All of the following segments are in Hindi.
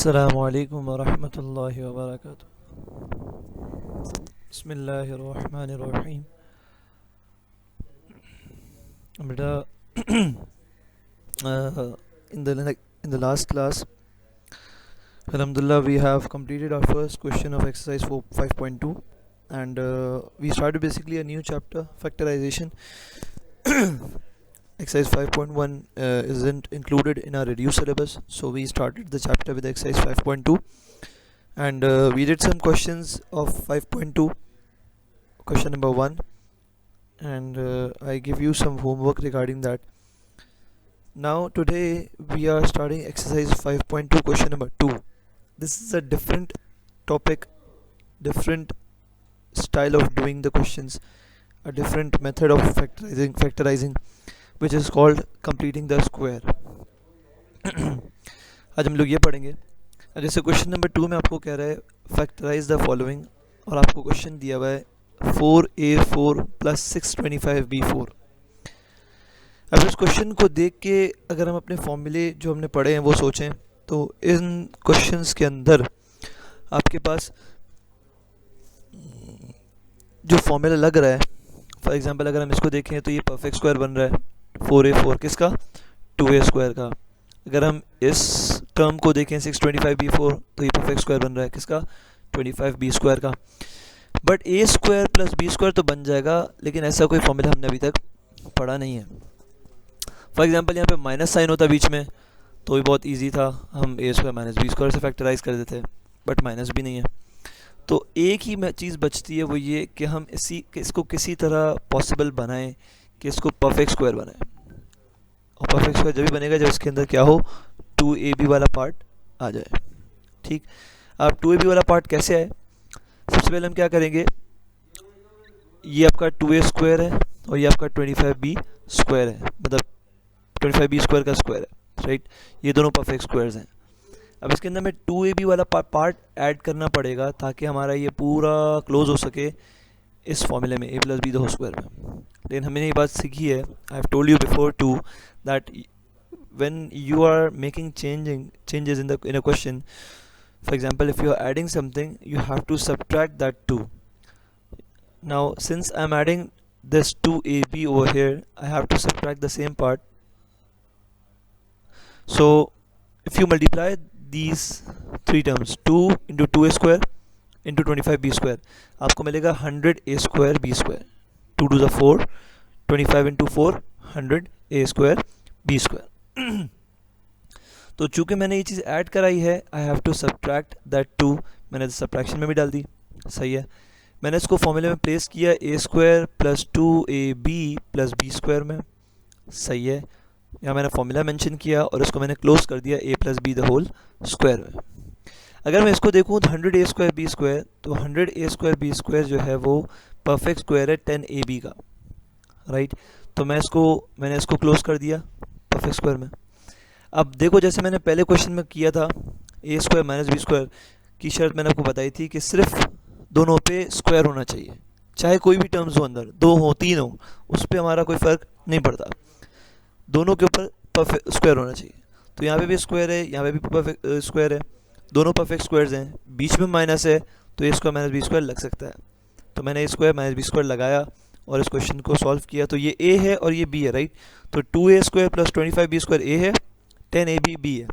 अस्सलामुअलैकुम वरहमतुल्लाहि वबरकातुहू। बिस्मिल्लाहिर्रहमानिर्रहीम। बेटा in the last class, alhamdulillah, we have completed our first question of exercise 5.2, and we started basically a new chapter, factorization. Exercise 5.1 isn't included in our reduced syllabus, so we started the chapter with exercise 5.2, and we did some questions of 5.2, question number 1, and I give you some homework regarding that. Now today we are starting exercise 5.2, question number 2. This is a different topic, different style of doing the questions, a different method of factorizing, which is called completing the square. आज हम लोग ये पढ़ेंगे। जैसे क्वेश्चन नंबर 2 में आपको कह रहा है फैक्टराइज द फॉलोइंग, और आपको क्वेश्चन दिया हुआ है 4a4 प्लस 625b4। अब इस क्वेश्चन को देख के अगर हम अपने फॉर्मूले जो हमने पढ़े हैं वो सोचें, तो इन क्वेश्चंस के अंदर आपके पास जो फॉर्मूला लग रहा है, फॉर एग्जांपल अगर हम इसको देखें तो ये परफेक्ट स्क्वायर बन रहा है 4a4 किसका, 2a स्क्वायर का। अगर हम इस टर्म को देखें 625b4 तो ये परफेक्ट स्क्वायर बन रहा है किसका, 25b स्क्वायर का। But a square plus b square तो बन जाएगा, लेकिन ऐसा कोई फॉर्मूला हमने अभी तक पढ़ा नहीं है। फॉर एग्जांपल यहाँ पे माइनस साइन होता बीच में तो ये बहुत इजी था, हम a square minus b square से फैक्टराइज कर देते, बट माइनस भी नहीं है। तो एक ही चीज़ बचती है, वो ये कि हम इसको किसी तरह पॉसिबल बनाएं कि इसको परफेक्ट स्क्वायर बनाएं। और परफेक्ट स्क्वायर जब भी बनेगा जब इसके अंदर क्या हो, 2ab वाला पार्ट आ जाए। ठीक, अब 2ab वाला पार्ट कैसे आए, सबसे पहले हम क्या करेंगे, ये आपका 2a स्क्वायर है और ये आपका 25b स्क्वायर है, मतलब 25b स्क्वायर का स्क्वायर है, राइट। ये दोनों परफेक्ट स्क्वायर्स हैं। अब इसके अंदर में 2ab वाला पार्ट ऐड करना पड़ेगा ताकि हमारा ये पूरा क्लोज हो सके इस फॉर्मूले में a plus B the whole square में। लेकिन हमने ये बात सीखी है, I have told you before too, that when you are making changes in a question, for example if you are adding something you have to subtract that 2. Now since I am adding this 2ab over here, I have to subtract the same part. So if you multiply these three terms, 2 into 2a square into 25b square, आपको मिलेगा 100a square b square, 2 to the 4, 25 into 4, 100a square b square. तो चूंकि मैंने ये चीज़ ऐड कराई है, I have to subtract that 2, मैंने सब्ट्रैक्शन में भी डाल दी, सही है। मैंने इसको फॉर्मूले में प्लेस किया a square plus 2ab plus b square में, सही है। यहाँ मैंने फॉर्मूला मेंशन किया और इसको मैंने क्लोज कर दिया a plus B the whole square में। अगर मैं इसको देखूँ 100a स्क्वायर b स्क्वायर, तो 100a स्क्वायर b स्क्वायर जो है वो परफेक्ट स्क्वायर है 10ab का, राइट। तो मैंने इसको क्लोज कर दिया परफेक्ट स्क्वायर में। अब देखो, जैसे मैंने पहले क्वेश्चन में किया था, a square minus b square की शर्त मैंने आपको बताई थी कि सिर्फ दोनों पे स्क्वायर होना चाहिए, चाहे कोई भी टर्म्स हो अंदर, 2 हो 3 हो, उस पर हमारा कोई फ़र्क नहीं पड़ता, दोनों के ऊपर परफेक्ट स्क्वायर होना चाहिए। तो यहाँ पे भी स्क्वायर है, यहाँ पे भी परफेक्ट स्क्वायर है, दोनों परफेक्ट स्क्वायर्स हैं, बीच में माइनस है तो a square minus b square लग सकता है। तो मैंने a square minus b square लगाया और इस क्वेश्चन को सॉल्व किया, तो ये a है और ये b है, राइट। तो 2a square plus 25b square a है, 10ab b है,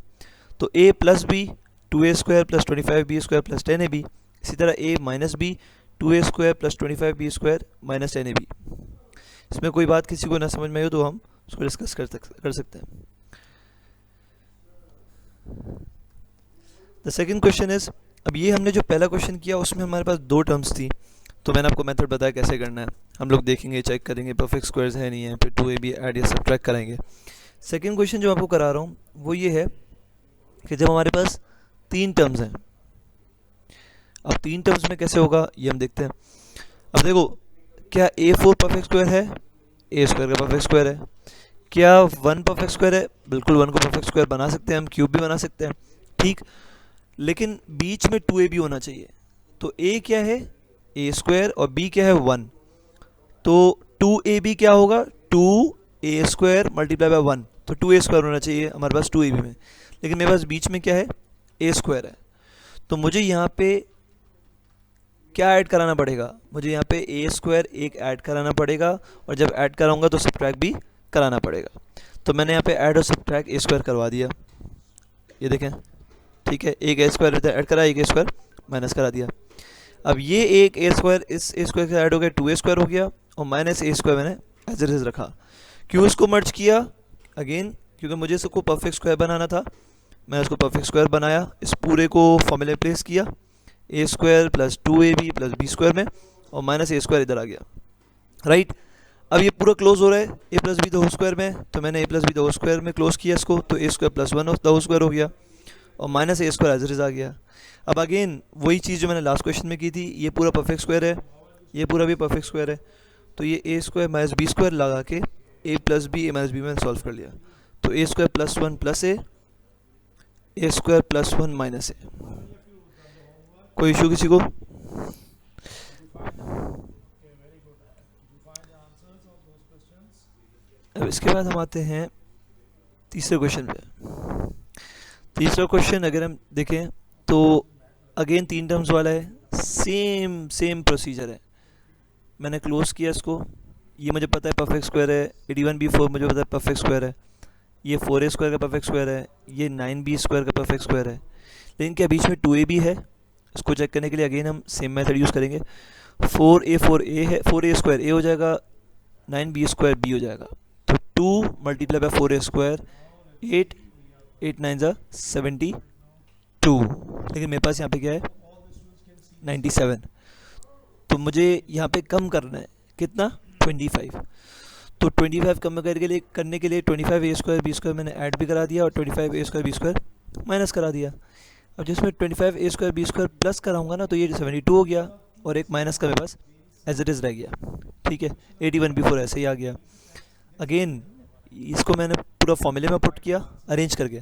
तो a plus b 2a square plus 25b square plus 10ab। इसी तरह a minus b 2a square plus 25b square minus 10ab। इसमें कोई बात किसी को ना समझ में आई हो तो हम उसको डिस्कस कर सकते हैं। द सेकेंड क्वेश्चन इज, अब ये हमने जो पहला क्वेश्चन किया उसमें हमारे पास 2 टर्म्स थी, तो मैंने आपको मेथड बताया कैसे करना है। हम लोग देखेंगे, चेक करेंगे परफेक्ट स्क्वायर्स है नहीं है, फिर 2ab ऐड या सब्ट्रैक्ट कराएंगे। सेकेंड क्वेश्चन जो आपको करा रहा हूँ वो ये है कि जब हमारे पास 3 टर्म्स हैं, अब 3 टर्म्स में कैसे होगा ये हम देखते हैं। अब देखो, क्या a4 परफेक्ट स्क्वायर है, a स्क्वायर का परफेक्ट स्क्वायर है। क्या 1 परफेक्ट स्क्वायर है, बिल्कुल 1 को परफेक्ट स्क्वायर बना सकते हैं, हम क्यूब भी बना सकते हैं, ठीक। लेकिन बीच में 2ab होना चाहिए। तो a क्या है, a स्क्वायर, और b क्या है 1, तो 2ab क्या होगा, 2a स्क्वायर मल्टीप्लाई बाय 1, तो 2a स्क्वायर होना चाहिए हमारे पास 2ab में। लेकिन मेरे पास बीच में क्या है, ए स्क्वायर है। तो मुझे यहाँ पे क्या ऐड कराना पड़ेगा, मुझे यहाँ पे ए स्क्वायर एक ऐड कराना पड़ेगा, और जब ऐड कराऊंगा तो सब्ट्रैक्ट भी कराना पड़ेगा। तो मैंने यहाँ पे ऐड और सब्ट्रैक्ट ए स्क्वायर करवा दिया, ये देखें, ठीक है। एक ए स्क्वायर ऐड करा, एक ए स्क्वायर माइनस करा दिया। अब ये एक ए स्क्वायर इस ए स्क्वायर से ऐड हो गया, 2a स्क्वायर हो गया, और माइनस ए स्क्वायर मैंने एज इट इज रखा। क्यों इसको मर्ज किया, अगेन क्योंकि मुझे इसको परफेक्ट स्क्वायर बनाना था। मैं इसको परफेक्ट स्क्वायर बनाया, इस पूरे को फॉर्मूले प्लेस किया, a square plus 2ab plus b square में, और माइनस ए स्क्वायर इधर आ गया, राइट। अब ये पूरा क्लोज हो रहा है a plus B the whole square में, तो मैंने a plus B the whole square में क्लोज किया इसको, तो a square plus 1 the whole square हो गया, और minus a square as it is आ गया। अब अगेन वही चीज़ जो मैंने लास्ट क्वेश्चन में की थी, ये पूरा परफेक्ट स्क्वायर है, ये पूरा भी परफेक्ट स्क्वायर है, तो ये ए स्क्वायर माइनस बी स्क्वायर लगा के ए प्लस बी ए माइनस बी मैंने सॉल्व कर लिया। तो a square plus 1 plus A square plus 1 minus ए। कोई इशू किसी को? अब इसके बाद हम आते हैं तीसरे क्वेश्चन पे। तीसरा क्वेश्चन अगर हम देखें तो अगेन 3 टर्म्स वाला है, सेम प्रोसीजर है। मैंने क्लोज किया इसको, ये मुझे पता है परफेक्ट स्क्वायर है, 81b4 मुझे पता है परफेक्ट स्क्वायर है, ये 4a स्क्वायर का परफेक्ट स्क्वायर है, ये 9b स्क्वायर का परफेक्ट स्क्वायर है, लेकिन क्या बीच में 2ab है? इसको चेक करने के लिए अगेन हम सेम मेथड यूज़ करेंगे। 4a है, 4a स्क्वायर ए हो जाएगा, 9b स्क्वायर बी हो जाएगा, तो 2 मल्टीप्लाई बाय 4a स्क्वायर 8, 8 9 ज़ा 72, लेकिन मेरे पास यहाँ पे क्या है 97। तो मुझे यहाँ पे कम करना है कितना, 25। तो 25 कम करने के लिए 25 ए स्क्वायर बी स्क्वायर मैंने ऐड भी करा दिया, और 25 ए स्क्वायर बी स्क्वायर माइनस करा दिया। अब जिसमें 25 ए स्क्वायर बी स्क्वायर प्लस कराऊंगा ना, तो ये 72 हो गया, और एक माइनस का मेरे पास एज इट इज़ रह गया, ठीक है। 81b4 ऐसे ही आ गया। अगेन इसको मैंने पूरा फॉर्मूले में पुट किया अरेंज करके,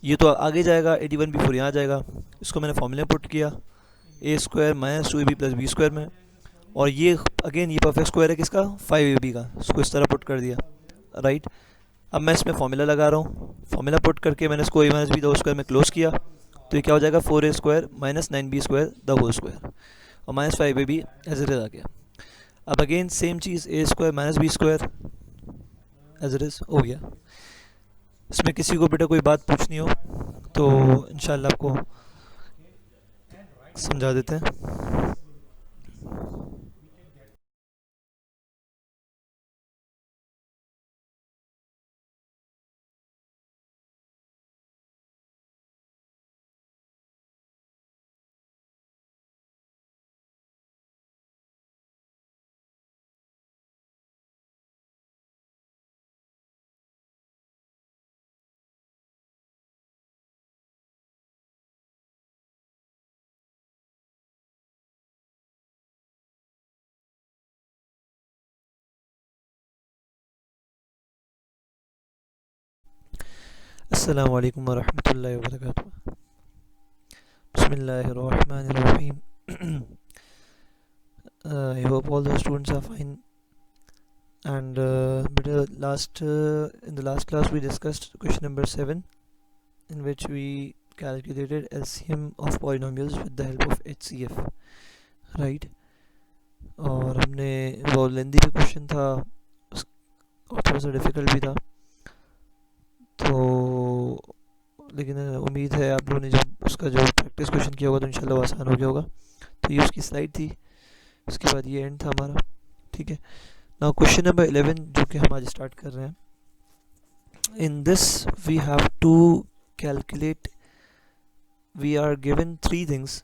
ये तो आगे जाएगा, 81b4 यहाँ जाएगा, इसको मैंने फॉर्मूले में पुट किया a square minus 2ab plus b square में, और ये अगेन ये परफेक्ट स्क्वायर है किसका, 5ab का, इसको इस तरह पुट कर दिया, राइट। अब मैं इसमें फॉर्मूला लगा रहा हूँ, फॉर्मूला पुट करके मैंने इसको a minus b the whole square में क्लोज किया, तो ये क्या हो जाएगा 4a square minus 9b square the whole square, और minus 5ab as it is आ गया। अब अगेन सेम चीज़ a square minus b square as it is हो गया। इसमें किसी को बेटा कोई बात पूछनी हो तो इंशाल्लाह आपको समझा देते हैं। अस्सलामु अलैकुम वरहमतुल्लाहि वबरकातुहू। बिस्मिल्लाहिर्रहमानिर्रहीम। I hope all the students are fine. And in the last class we discussed question number 7, in which we calculated LCM of polynomials with the help of HCF, right? और हमने वो लेंदी भी क्वेश्चन था और थोड़ा सा डिफ़िकल्ट भी था, तो लेकिन उम्मीद है आप लोगों ने जब उसका जो प्रैक्टिस क्वेश्चन किया होगा तो इंशाल्लाह आसान हो गया होगा। तो ये उसकी स्लाइड थी, उसके बाद ये एंड था हमारा, ठीक है। नाउ क्वेश्चन नंबर 11 जो कि हम आज स्टार्ट कर रहे हैं, in this we have to calculate, we are given 3 things,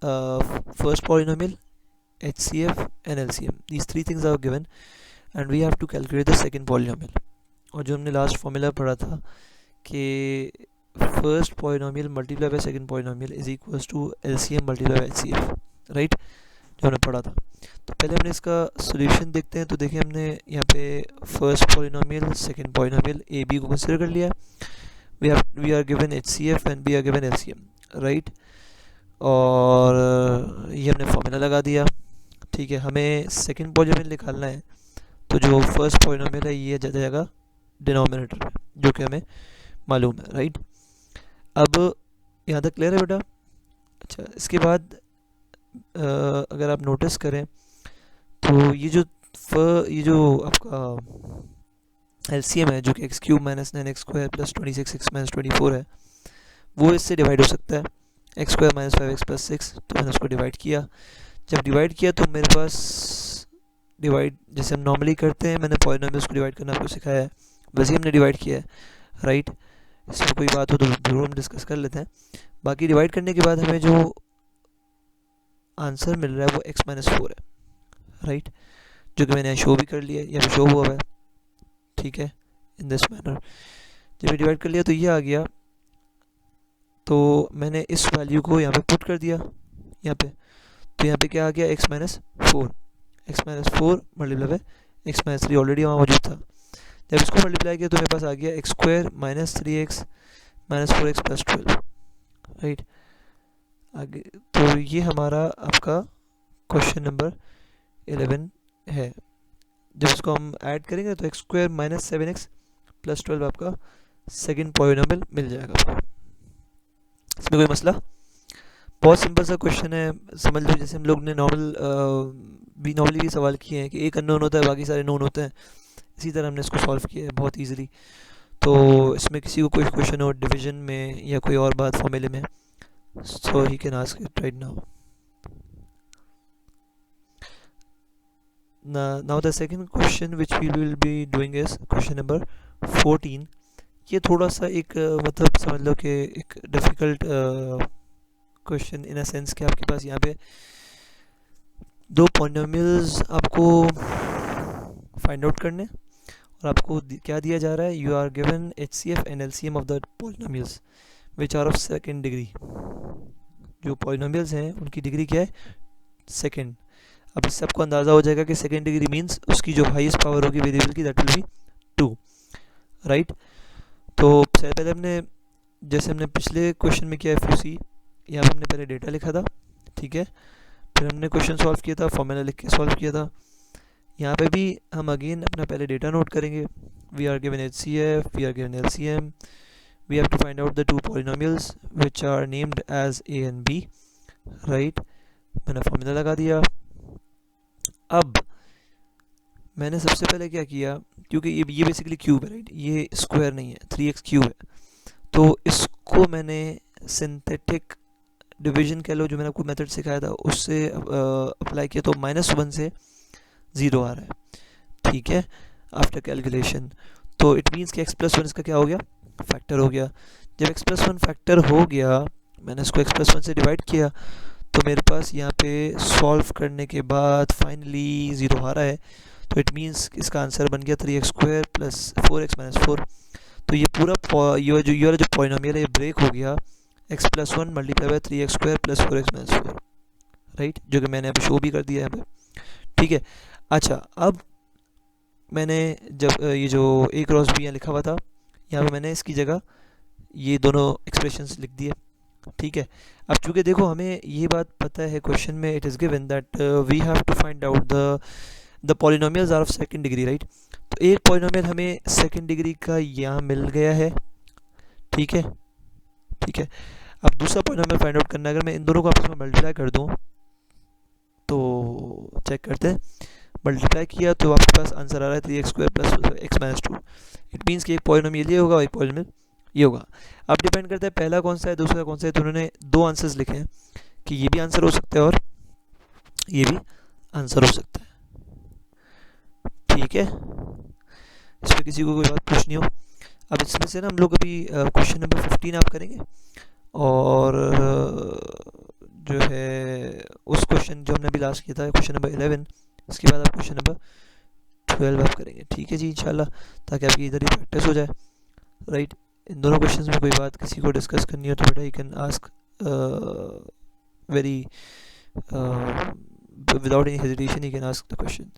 first polynomial, HCF and LCM. These 3 things are given and we have to calculate the second polynomial. और जो हमने लास्ट फॉर्मूला पढ़ा था कि first polynomial multiply by second polynomial is equals to LCM multiply by HCF, right, जो हमने पढ़ा था। तो पहले हमने इसका सोल्यूशन देखते हैं। तो देखिए हमने यहाँ पे first polynomial, second polynomial AB को कंसिडर कर लिया, we are given HCF and we are given LCM, right. और ये हमने फॉर्मूला लगा दिया, ठीक है। हमें सेकंड पॉलिनोमियल निकालना है, तो जो फर्स्ट पॉलिनोमियल है ये जा जाएगा डिनोमिनेटर में, जो कि हमें मालूम है, राइट। अब यहाँ तक क्लियर है बेटा? अच्छा, इसके बाद अगर आप नोटिस करें तो ये जो आपका एलसीएम है जो कि x cube minus 9x² plus 26x minus 24 है, वो इससे डिवाइड हो सकता है, x square minus 5x plus 6। तो मैंने उसको डिवाइड किया। जब डिवाइड किया तो मेरे पास डिवाइड जैसे हम नॉर्मली करते हैं, मैंने पॉलिनोमियल्स को डिवाइड करना आपको सिखाया है, वैसे ही हमने डिवाइड किया है, राइट। इसमें कोई बात हो तो ज़रूर हम डिस्कस कर लेते हैं। बाकी डिवाइड करने के बाद हमें जो आंसर मिल रहा है वो x माइनस 4 है, राइट, जो कि मैंने शो भी कर लिया है, या फिर शो हुआ है, ठीक है, इन दिस मैनर। जब ये डिवाइड कर लिया तो ये आ गया, तो मैंने इस वैल्यू को यहाँ पे पुट कर दिया यहाँ पे, तो यहाँ पे क्या आ गया, x minus 4, x minus 4 multiply by x minus 3 already वहाँ मौजूद था। जब इसको मल्टीप्लाई किया तो मेरे पास आ गया x square minus 3x minus 4x plus 12, right. आगे तो ये हमारा आपका क्वेश्चन नंबर 11 है। जब इसको हम ऐड करेंगे तो x square minus 7x plus 12 आपका सेकेंड पॉलिनोमियल मिल जाएगा आपको। इसमें कोई मसला? बहुत सिंपल सा क्वेश्चन है, समझ लो जैसे हम लोग ने नॉर्मली भी सवाल किए हैं कि एक अननोन होता है बाकी सारे नोन होते हैं, इसी तरह हमने इसको सॉल्व किया है बहुत ईजिली। तो इसमें किसी को कोई क्वेश्चन हो डिवीजन में या कोई और बात फॉर्मूले में, so he can ask it right now. Now the second question which we will be doing is question number 14। ये थोड़ा सा एक मतलब समझ लो कि एक difficult question in a sense कि आपके पास यहाँ पे दो पॉलिनोमियल्स आपको फाइंड आउट करने, और आपको क्या दिया जा रहा है, you are given HCF and LCM of the polynomials which are of second degree. जो पॉलिनोमियल्स हैं उनकी डिग्री क्या है, सेकेंड। अब इससे आपको अंदाज़ा हो जाएगा कि सेकेंड डिग्री मीन्स उसकी जो हाईएस्ट पावर होगी वेरिएबल की दैट विल बी 2, राइट। तो सबसे पहले हमने जैसे हमने पिछले क्वेश्चन में किया FOC, यहाँ पर हमने पहले डेटा लिखा था, ठीक है, फिर हमने क्वेश्चन सॉल्व किया था, फॉर्मूला लिख के सॉल्व किया था। यहाँ पे भी हम अगेन अपना पहले डेटा नोट करेंगे, we are given HCF, we are given LCM, we have to find out the two polynomials which are named as a and b, right। मैंने फॉर्मूला लगा दिया। अब मैंने सबसे पहले क्या किया, क्योंकि ये बेसिकली क्यूब है, राइट, ये स्क्वायर नहीं है, 3x क्यूब है, तो इसको मैंने सिंथेटिक डिवीजन कह लो, जो मैंने आपको मेथड सिखाया था उससे अप्लाई किया, तो -1 से 0 आ रहा है, ठीक है, आफ्टर कैलकुलेशन। तो इट मीन्स कि x+1 इसका क्या हो गया, फैक्टर हो गया। जब x+1 फैक्टर हो गया, मैंने इसको x+1 से डिवाइड किया, तो मेरे पास यहाँ पे सॉल्व करने के बाद फाइनली 0 आ रहा है, तो इट मीन्स इसका आंसर बन गया 3x² प्लस 4x माइनस 4। तो ये पूरा ये वाला जो पॉलिनोमियल है ये ब्रेक हो गया, x+1 multiply by 3x² plus 4x minus 4, right, जो कि मैंने अभी शो भी कर दिया है यहाँ पे, ठीक है। अच्छा, अब मैंने जब ये जो a क्रॉस b यहाँ लिखा हुआ था, यहाँ पे मैंने इसकी जगह ये दोनों एक्सप्रेशंस लिख दिए, ठीक है। अब चूँकि देखो हमें ये बात पता है क्वेश्चन में it is given that we have to find out the polynomials are of second degree, right. तो एक पॉलिनोमियल हमें सेकंड डिग्री का यहाँ मिल गया है, ठीक है, ठीक है। अब दूसरा पॉलिनोमियल फाइंड आउट करना है, अगर मैं इन दोनों को आपस में मल्टीप्लाई कर दूँ तो चेक करते हैं, मल्टीप्लाई किया तो आपके पास आंसर आ रहा है 3x² plus x minus 2। It means कि एक पॉलिनोमियल ये होगा और एक पॉलिनोमियल ये होगा। अब डिपेंड करता है पहला कौन सा है दूसरा कौन सा है, तो उन्होंने दो आंसर्स लिखे हैं कि ये भी आंसर हो सकता है और ये भी आंसर हो सकता है, ठीक है। इसमें किसी को कोई बात पूछनी हो? अब इसमें से ना हम लोग अभी क्वेश्चन नंबर 15 आप करेंगे, और जो है उस क्वेश्चन जो हमने अभी लास्ट किया था क्वेश्चन नंबर 11, उसके बाद आप क्वेश्चन नंबर 12 आप करेंगे, ठीक है जी, इंशाल्लाह, ताकि आपकी इधर ही प्रैक्टिस हो जाए, राइट। इन दोनों क्वेश्चंस में कोई बात किसी को डिस्कस करनी हो तो बेटा you can ask very without any hesitation, you can ask the question.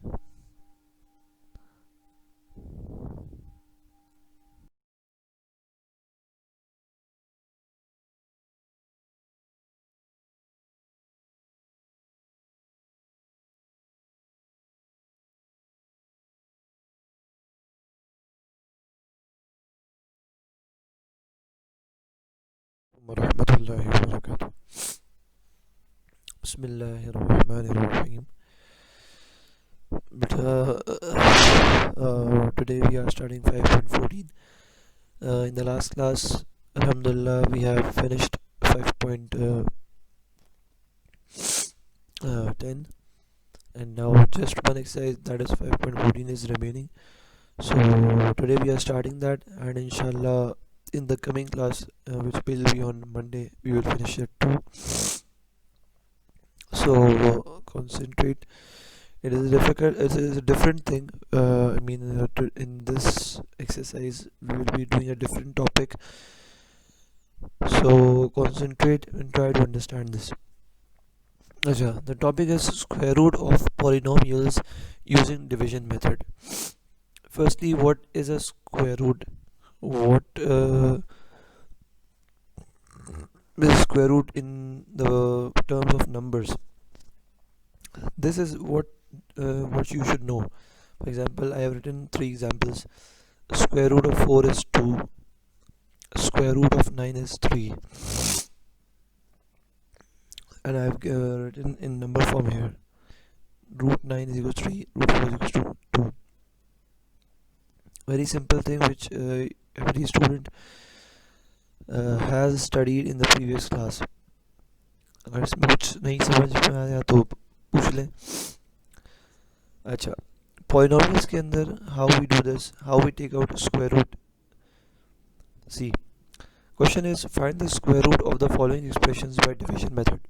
वरहमतुल्लाहि वबरकातुहू। बिस्मिल्लाहिर्रहमानिर्रहीम। Today we are studying 5.14. In the last class, alhamdulillah, we have finished 5.10, and now just one exercise, that is 5.14, is remaining. So today we are starting that, and inshallah in the coming class, which will be on Monday, we will finish it too. So concentrate. It is difficult. It is a different thing. In this exercise, we will be doing a different topic. So concentrate and try to understand this. Acha, the topic is square root of polynomials using division method. Firstly, what is a square root? What is square root in the terms of numbers? This is what you should know. For example, I have written 3 examples. Square root of 4 is 2. Square root of 9 is 3. And I have written in number form here. Root 9 is equal to 3. Root 4 is equal to 2. Very simple thing which every student has studied in the previous class. अगर इसमें कुछ नहीं समझ में आया तो पूछ लें. अच्छा, polynomials के अंदर how we do this, how we take out square root. See, question is find the square root of the following expressions by division method.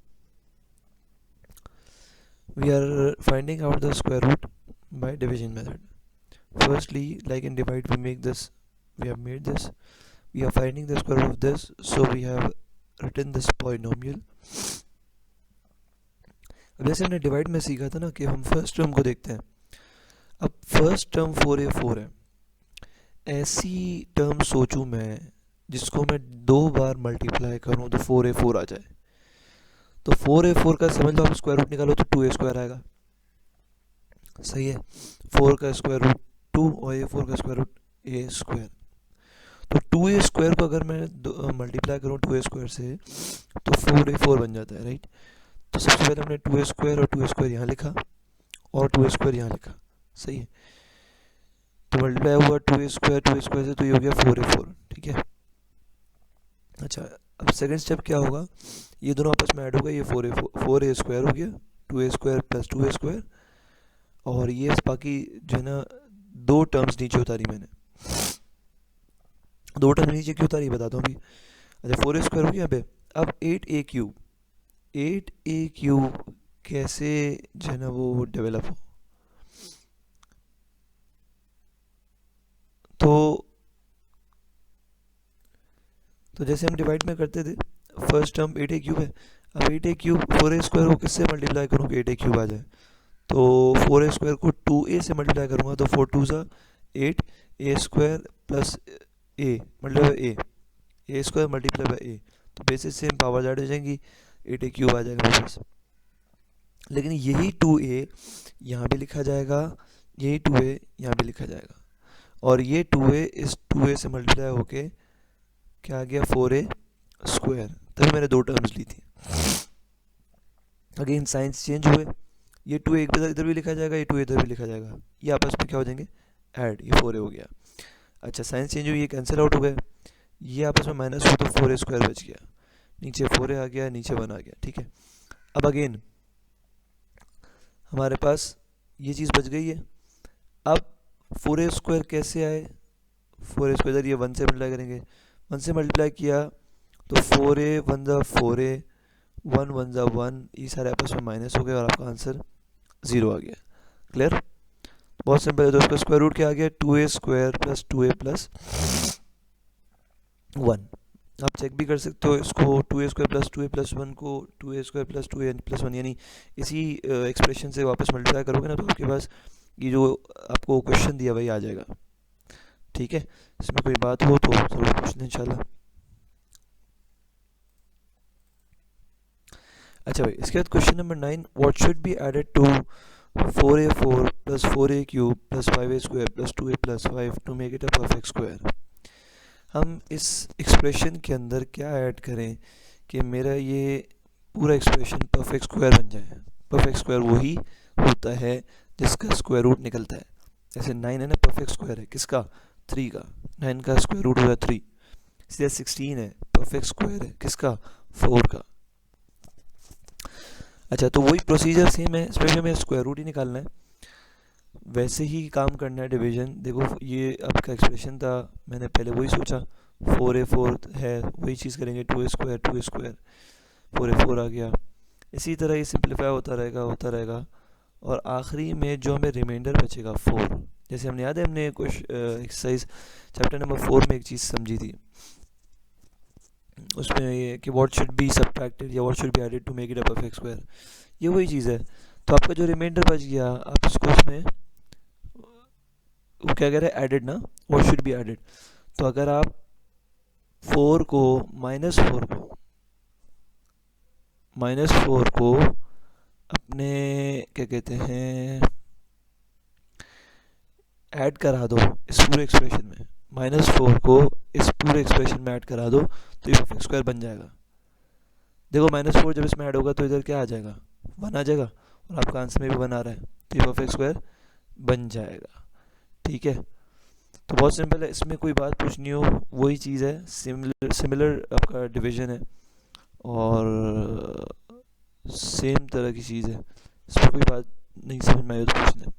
We are finding out the square root by division method. Firstly, like in divide, we make this. We have made this. We are finding the square root of this, so we have written this polynomial. अब जैसे हमने डिवाइड में सीखा था ना कि हम फर्स्ट टर्म को देखते हैं. अब फर्स्ट टर्म 4a4 है. ऐसी टर्म सोचूं मैं जिसको मैं 2 बार मल्टीप्लाई करूं तो 4a4 आ जाए. तो 4a4 का समझ लो आप स्क्वायर रूट निकालो तो 2a स्क्वायर आएगा. सही है. 4 का स्क्वायर रूट 2 और a4 का स्क्वायर रूट a स्क्वायर. तो 2a स्क्वायर को अगर मैं मल्टीप्लाई करूं 2a स्क्वायर से तो 4a4 बन जाता है, राइट. तो सबसे पहले हमने 2a स्क्वायर और 2a स्क्वायर यहाँ लिखा और 2a स्क्वायर यहाँ लिखा. सही है. तो मल्टीप्लाई हुआ 2a स्क्वायर से, तो ये हो गया 4a4. ठीक है. अच्छा, अब सेकंड स्टेप क्या होगा, ये दोनों आपस में ऐड होगा. ये 4a स्क्वायर हो गया, 2a square plus 2a square, और ये बाकी जो है ना 2 टर्म्स नीचे उतारी मैंने. 2 टर्म नीचे क्यों उतारी बताता हूँ अभी. अच्छा, 4a स्क्वायर हो गया यहाँ पे. अब 8a क्यूब कैसे जो है ना वो डेवलप हो. तो जैसे हम डिवाइड में करते थे, फर्स्ट टर्म 8a क्यूब है. अब 8a क्यूब 4a स्क्वायर को किससे मल्टीप्लाई करूँ कि 8a क्यूब आ जाए. तो 4a स्क्वायर को 2a से मल्टीप्लाई करूँगा तो 4 2 ज़ा 8 a square plus a multiply by a square multiply by a. तो बेसिस सेम पावर ऐड हो जाएंगी, 8a क्यूब आ जाएगा मेरे पास. लेकिन यही 2a यहाँ भी लिखा जाएगा, यही 2a यहाँ भी लिखा जाएगा, और ये 2a इस 2a से मल्टीप्लाई होके क्या आ गया 4a स्क्वायर. तभी मैंने 2 टर्म्स ली थी. अगेन साइंस चेंज हुए. ये 2a इधर भी लिखा जाएगा, ये 2a इधर भी लिखा जाएगा. ये आपस में क्या हो जाएंगे, ऐड. ये 4a हो गया. अच्छा, साइंस चेंज हुई, ये कैंसिल आउट हो गए. ये आपस में माइनस हुआ तो 4a स्क्वायर बच गया. नीचे 4a आ गया, नीचे 1 आ गया. ठीक है. अब अगेन हमारे पास ये चीज़ बच गई है. अब 4a स्क्वायर कैसे आए. 4a स्क्वायर ये 1 से मल्टीप्लाई करेंगे. 1 से मल्टीप्लाई किया तो 4a 1 ज़ा 4a 1 1 ज़ा 1, ये सारे आपस में माइनस हो गए और आपका आंसर 0 आ गया. क्लियर. बहुत सिंपल है. तो उसका स्क्वायर रूट क्या आ गया, 2a square plus 2a plus 1. आप चेक भी कर सकते हो इसको. 2a square plus 2a plus 1 को 2a square plus 2a plus 1 यानी इसी एक्सप्रेशन से वापस मल्टीप्लाई करोगे ना तो आपके पास ये जो आपको क्वेश्चन दिया वही आ जाएगा. ठीक है. इसमें कोई बात हो तो ज़रूर पूछना इंशाल्लाह. अच्छा भाई, इसके बाद question number 9. What should be added to 4a4 plus 4a cube plus 5a square plus 2a plus 5 to make it a perfect square. हम इस एक्सप्रेशन के अंदर क्या ऐड करें कि मेरा ये पूरा एक्सप्रेशन परफेक्ट स्क्वायर बन जाए। परफेक्ट स्क्वायर वही होता है जिसका स्क्वायर रूट निकलता है। जैसे 9 है ना, परफेक्ट स्क्वायर है किसका? 3 का। 9 का स्क्वायर रूट होगा 3। सीधा 16 है, परफेक्ट स्क्वायर है किसका? 4 का। अच्छा, तो वही प्रोसीजर सेम है, इसमें हमें स्क्वायर रूट ही निकालना है, वैसे ही काम करना है डिवीजन। देखो ये आपका एक्सप्रेशन था, मैंने पहले वही सोचा 4a4 है, वही चीज़ करेंगे 2a square 2a square 4a4 आ गया। इसी तरह ये सिंप्लीफाई होता रहेगा और आखिरी में जो हमें रिमाइंडर बचेगा 4। जैसे हमने याद है, हमने कुछ एक्सरसाइज चैप्टर नंबर 4 में एक चीज़ समझी थी, उसमें ये कि व्हाट शुड बी सब्ट्रैक्टेड या what should be added to make it a perfect square, ये वही चीज़ है। तो आपका जो रिमाइंडर बच गया, आप इसको उसमें वो क्या कह रहे हैं, एडेड ना, व्हाट शुड बी एडेड। तो अगर आप 4 को -4 को अपने क्या कहते हैं ऐड करा दो इस पूरे एक्सप्रेशन में, -4 को इस पूरे एक्सप्रेशन में ऐड करा दो तो ये परफेक्ट स्क्वायर बन जाएगा। देखो -4 जब इसमें ऐड होगा तो इधर क्या आ जाएगा, 1 आ जाएगा, और आपका आंसर में भी 1 आ रहा है, तो ये परफेक्ट स्क्वायर बन जाएगा। ठीक है, तो बहुत सिंपल है, इसमें कोई बात पूछनी हो वही चीज़ है, सिमिलर सिमिलर आपका डिवीजन है और सेम तरह की चीज़ है, इसमें कोई बात नहीं समझ में आई हो तो पूछना।